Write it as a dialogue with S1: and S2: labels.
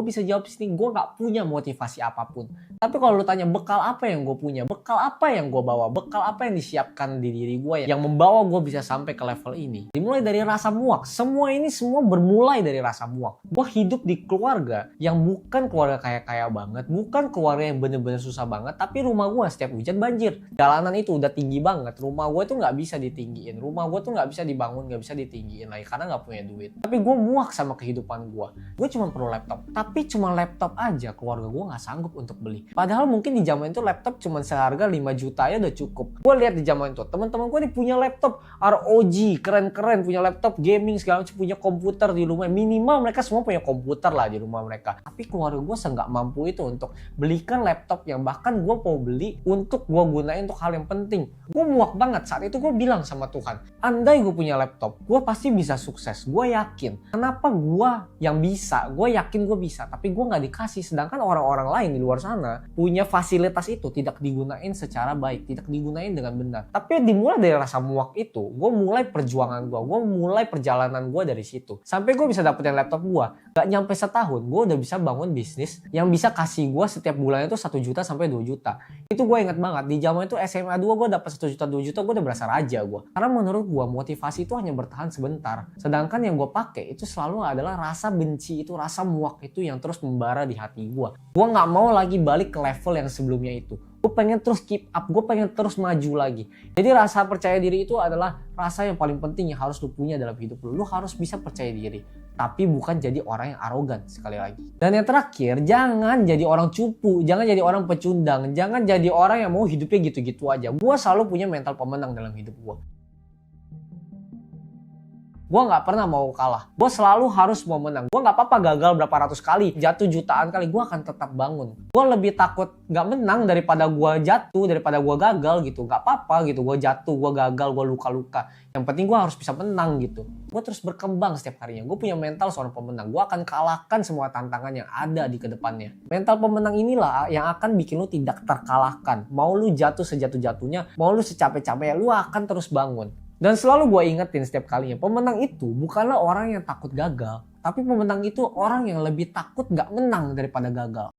S1: Gue bisa jawab sini, gue gak punya motivasi apapun. Tapi kalau lu tanya bekal apa yang gue punya, bekal apa yang gue bawa, bekal apa yang disiapkan di diri gue yang membawa gue bisa sampai ke level ini. Dimulai dari rasa muak. Semua bermulai dari rasa muak. Gue hidup di keluarga yang bukan keluarga kaya-kaya banget, bukan keluarga yang bener-bener susah banget, tapi rumah gue setiap hujan banjir. Jalanan itu udah tinggi banget, rumah gue tuh gak bisa ditinggiin, rumah gue tuh gak bisa dibangun, gak bisa ditinggiin lagi karena gak punya duit. Tapi gue muak sama kehidupan gue. Gue cuma perlu laptop, tapi cuma laptop aja keluarga gue gak sanggup untuk beli. Padahal mungkin di zaman itu laptop cuma seharga 5 juta ya udah cukup. Gue lihat di zaman itu teman-teman gue nih punya laptop ROG keren-keren, punya laptop gaming segala macam, punya komputer di rumah. Minimal mereka semua punya komputer lah di rumah mereka. Tapi keluarga gue nggak mampu itu untuk belikan laptop yang bahkan gue mau beli untuk gue gunain untuk hal yang penting. Gue muak banget. Saat itu gue bilang sama Tuhan, andai gue punya laptop, gue pasti bisa sukses. Gue yakin. Kenapa gue yang bisa? Gue yakin gue bisa, tapi gue nggak dikasih. Sedangkan orang-orang lain di luar sana punya fasilitas itu, tidak digunain secara baik, tidak digunain dengan benar. Tapi dimulai dari rasa muak itu, gue mulai perjuangan gue mulai perjalanan gue dari situ. Sampai gue bisa dapetin laptop gue. Gak nyampe setahun, gue udah bisa bangun bisnis yang bisa kasih gue setiap bulannya itu 1 juta sampai 2 juta. Itu gue inget banget. Di zaman itu SMA 2 gue dapet 1 juta 2 juta, gue udah berasa raja gue. Karena menurut gue motivasi itu hanya bertahan sebentar. Sedangkan yang gue pakai itu selalu adalah rasa benci itu, rasa muak itu yang terus membara di hati gue. Gue gak mau lagi balik ke level yang sebelumnya itu. Gue pengen terus keep up, gue pengen terus maju lagi. Jadi rasa percaya diri itu adalah rasa yang paling penting yang harus lu punya dalam hidup lu. Lu harus bisa percaya diri, tapi bukan jadi orang yang arogan sekali lagi. Dan yang terakhir, jangan jadi orang cupu, jangan jadi orang pecundang, jangan jadi orang yang mau hidupnya gitu-gitu aja. Gue selalu punya mental pemenang dalam hidup gue. Gue gak pernah mau kalah. Gue selalu harus mau menang. Gue gak apa-apa gagal berapa ratus kali, jatuh jutaan kali, gue akan tetap bangun. Gue lebih takut gak menang daripada gue jatuh, daripada gue gagal gitu. Gak apa-apa gitu, gue jatuh, gue gagal, gue luka-luka. Yang penting gue harus bisa menang gitu. Gue terus berkembang setiap harinya. Gue punya mental seorang pemenang. Gue akan kalahkan semua tantangan yang ada di kedepannya. Mental pemenang inilah yang akan bikin lu tidak terkalahkan. Mau lu jatuh sejatuh-jatuhnya, mau lu secapek-capeknya, lu akan terus bangun. Dan selalu gue ingetin setiap kalinya, pemenang itu bukanlah orang yang takut gagal, tapi pemenang itu orang yang lebih takut gak menang daripada gagal.